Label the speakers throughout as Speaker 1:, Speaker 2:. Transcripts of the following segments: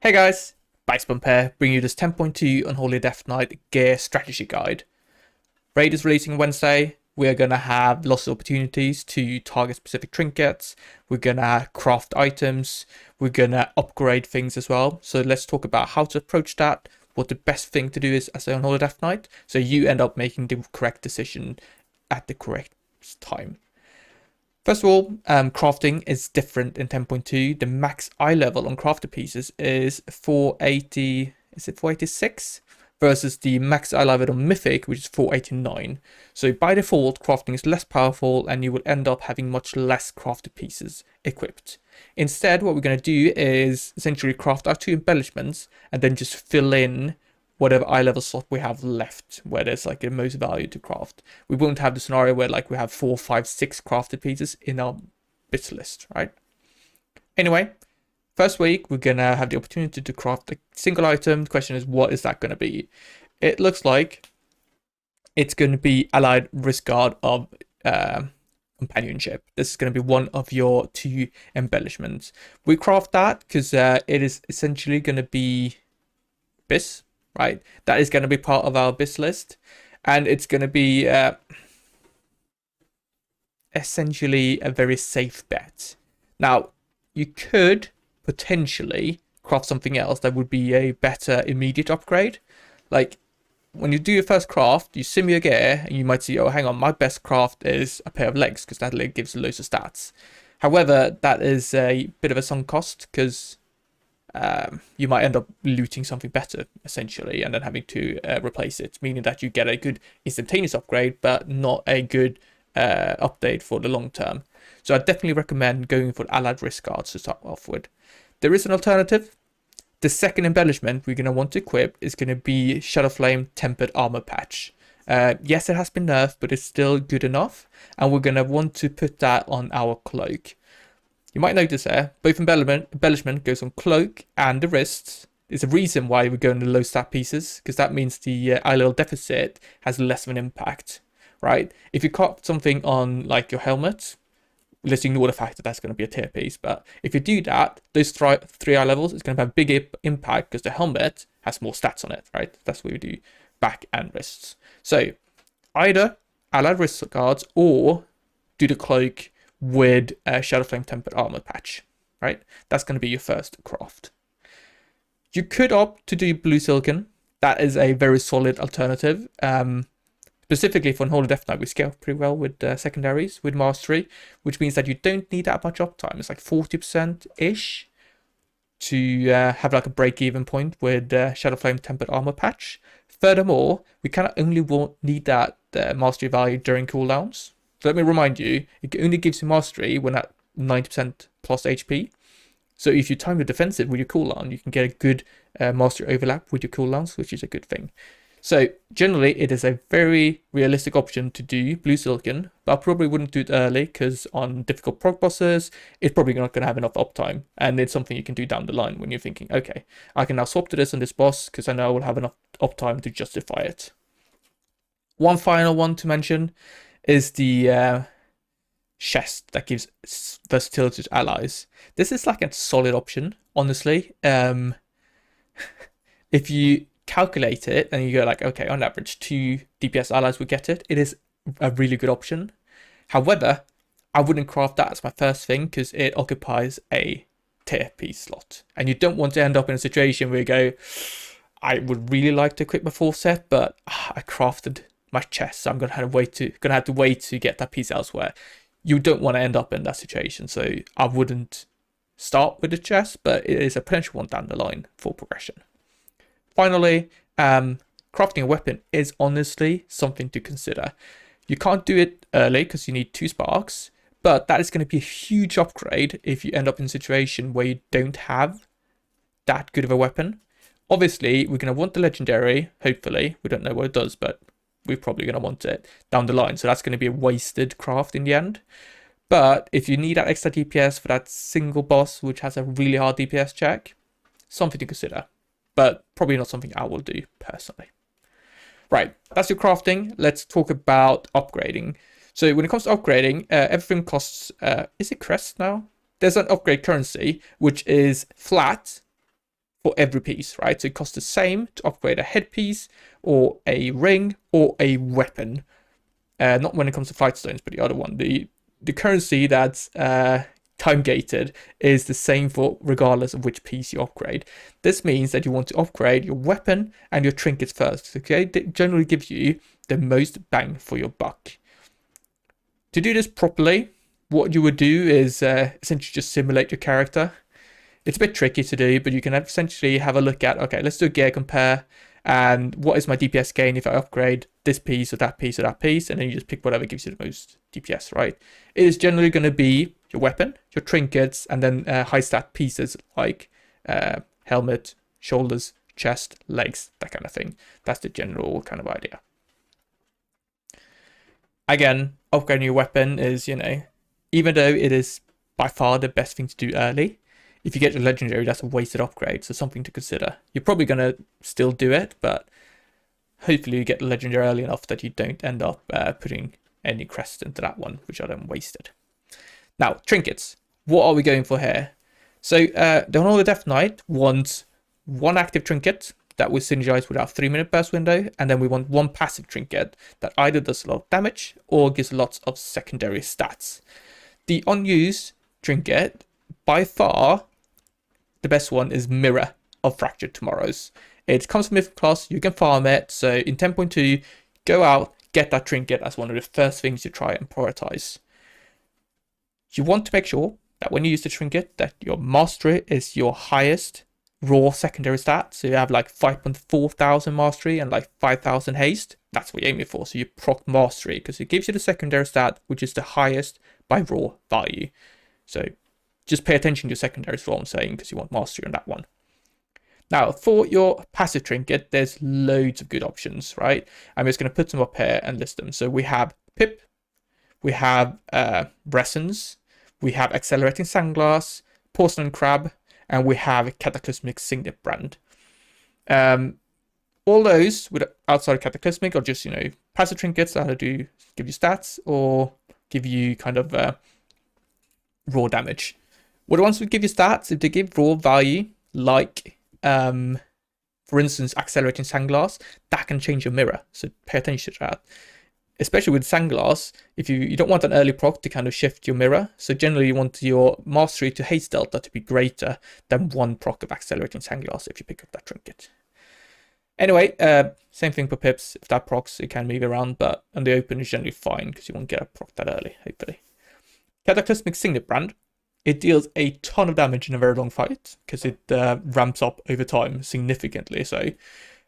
Speaker 1: Hey guys, Bump here, bringing you this 10.2 Unholy Death Knight gear strategy guide. Raid is releasing Wednesday. We're going to have lots of opportunities to target specific trinkets. We're going to craft items. We're going to upgrade things as well. So let's talk about how to approach that, what the best thing to do is as an Unholy Death Knight, so you end up making the correct decision at the correct time. First of all, crafting is different in 10.2. The max eye level on crafted pieces is 480, is it 486? Versus the max eye level on Mythic, which is 489. So by default, crafting is less powerful and you will end up having much less crafted pieces equipped. Instead, what we're going to do is essentially craft our 2 embellishments and then just fill in whatever eye level slot we have left where there's like the most value to craft. We won't have the scenario where like we have 4, 5, 6 crafted pieces in our bits list, right? Anyway, first week we're gonna have the opportunity to craft a single item. The question is, what is that gonna be? It looks like it's gonna be Allied Risk Guard of Companionship. This is going to be one of your 2 embellishments. We craft that because it is essentially going to be this. Right, that is going to be part of our BIS list, and it's going to be essentially a very safe bet. Now, you could potentially craft something else that would be a better immediate upgrade. Like, when you do your first craft, you sim your gear, and you might see, oh, hang on, my best craft is a pair of legs, because that leg gives loads of stats. However, that is a bit of a sunk cost, because you might end up looting something better, essentially, and then having to replace it, meaning that you get a good instantaneous upgrade, but not a good update for the long term. So I definitely recommend going for Allied Risk Guards to start off with. There is an alternative. The second embellishment we're going to want to equip is going to be Shadowflame Tempered Armor Patch. Yes, it has been nerfed, but it's still good enough, and we're going to want to put that on our cloak. You might notice there, both embellishment goes on cloak and the wrists. There's a reason why we're going to low stat pieces, because that means the eye level deficit has less of an impact, right? If you craft something on like your helmet, let's ignore the fact that that's going to be a tier piece, but if you do that, those 3 eye levels is going to have a big impact because the helmet has more stats on it, right? That's what we do, back and wrists. So either Allied Risk Guards or do the cloak with a Shadowflame Tempered Armor Patch, right? That's going to be your first craft. You could opt to do Blue Silicon. That is a very solid alternative. Specifically for Unholy Death Knight, we scale pretty well with secondaries, with Mastery, which means that you don't need that much uptime. It's like 40%-ish to have like a break-even point with Shadowflame Tempered Armor Patch. Furthermore, we kind of only need that Mastery value during cooldowns. So let me remind you, it only gives you Mastery when at 90% plus HP. So if you time your defensive with your cooldown, you can get a good Mastery overlap with your cooldowns, which is a good thing. So generally, it is a very realistic option to do Blue Silicon, but I probably wouldn't do it early because on difficult prog bosses, it's probably not going to have enough uptime. And it's something you can do down the line when you're thinking, okay, I can now swap to this on this boss because I know I will have enough uptime to justify it. One final one to mention is the chest that gives versatility to allies. This is like a solid option, honestly. If you calculate it and you go like, okay, on average 2 DPS allies will get it, it is a really good option. However, I wouldn't craft that as my first thing because it occupies a tier piece slot, and you don't want to end up in a situation where you go, I would really like to equip my full set, but I crafted my chest, so I'm gonna have to wait to get that piece elsewhere. You don't want to end up in that situation, so I wouldn't start with the chest, but it is a potential one down the line for progression. Finally, crafting a weapon is honestly something to consider. You can't do it early because you need 2 sparks, but that is going to be a huge upgrade if you end up in a situation where you don't have that good of a weapon. Obviously, we're going to want the legendary, hopefully. We don't know what it does, but we're probably going to want it down the line. So that's going to be a wasted craft in the end. But if you need that extra DPS for that single boss, which has a really hard DPS check, something to consider. But probably not something I will do personally. Right, that's your crafting. Let's talk about upgrading. So when it comes to upgrading, everything costs, is it crest now? There's an upgrade currency, which is flat for every piece, right? So it costs the same to upgrade a headpiece or a ring or a weapon. Not when it comes to flight stones, but the other one. The currency that's time gated is the same for regardless of which piece you upgrade. This means that you want to upgrade your weapon and your trinkets first. Okay, they generally give you the most bang for your buck. To do this properly, what you would do is essentially just simulate your character. It's a bit tricky to do, but you can essentially have a look at, okay, let's do a gear compare, and what is my DPS gain if I upgrade this piece or that piece or that piece, and then you just pick whatever gives you the most DPS, right? It is generally going to be your weapon, your trinkets, and then high stat pieces like helmet, shoulders, chest, legs, that kind of thing. That's the general kind of idea. Again, upgrading your weapon is, even though it is by far the best thing to do early, if you get your legendary, that's a wasted upgrade, so something to consider. You're probably going to still do it, but hopefully you get the legendary early enough that you don't end up putting any crest into that one, which are then wasted. Now, trinkets. What are we going for here? So the Unholy Death Knight wants one active trinket that will synergize with our 3-minute burst window, and then we want one passive trinket that either does a lot of damage or gives lots of secondary stats. The unused trinket, by far, the best one is Mirror of Fractured Tomorrows. It comes from Mythic class, you can farm it, so in 10.2, go out, get that trinket as one of the first things you try and prioritize. You want to make sure that when you use the trinket, that your mastery is your highest raw secondary stat. So you have like 5.4 thousand mastery and like 5,000 haste. That's what you're aiming for. So you proc mastery because it gives you the secondary stat, which is the highest by raw value. So just pay attention to your secondaries is what I'm saying, because you want mastery on that one. Now, for your passive trinket, there's loads of good options, right? I'm just going to put them up here and list them. So we have Pip, we have Resins, we have Accelerating Sandglass, Porcelain Crab, and we have Cataclysmic Signet Brand. All those with outside of Cataclysmic are just, passive trinkets that do give you stats or give you kind of raw damage. What the ones that give you stats, if they give raw value, like for instance, Accelerating Sandglass, that can change your mirror. So pay attention to that. Especially with Sandglass, if you don't want an early proc to kind of shift your mirror. So generally you want your mastery to haste delta to be greater than one proc of Accelerating Sandglass if you pick up that trinket. Anyway, same thing for pips. If that procs, it can move around, but on the open is generally fine because you won't get a proc that early, hopefully. Cataclysmic Signet Brand. It deals a ton of damage in a very long fight because it ramps up over time significantly. So,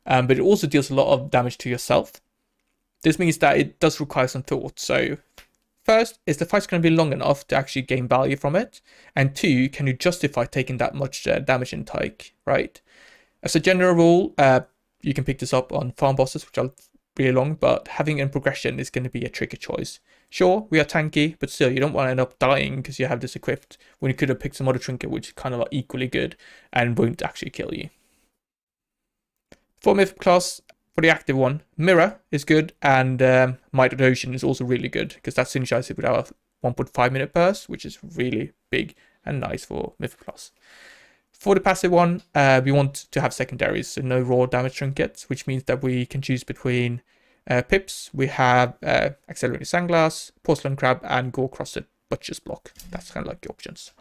Speaker 1: but it also deals a lot of damage to yourself. This means that it does require some thought. So, first, is the fight's going to be long enough to actually gain value from it? And two, can you justify taking that much damage intake, right? As a general rule, you can pick this up on farm bosses, which are really long, but having in progression is going to be a tricky choice. Sure, we are tanky, but still, you don't want to end up dying because you have this equipped when you could have picked some other trinket which is kind of equally good and won't actually kill you. For Mythic class, for the active one, Mirror is good, and Might of the Ocean is also really good because that synergizes with our 1.5-minute burst, which is really big and nice for Mythic class. For the passive one, we want to have secondaries, so no raw damage trinkets, which means that we can choose between pips. We have Accelerating Sandglass, Porcelain Crab, and Gore Crossed Butcher's Block. That's kind of like the options.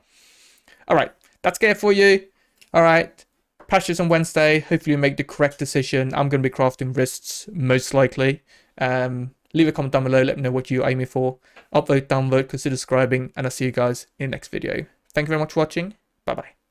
Speaker 1: All right, that's gear for you. All right, patches on Wednesday. Hopefully you make the correct decision. I'm going to be crafting wrists, most likely. Leave a comment down below. Let me know what you're aiming for. Upvote, downvote, consider subscribing, and I'll see you guys in the next video. Thank you very much for watching. Bye-bye.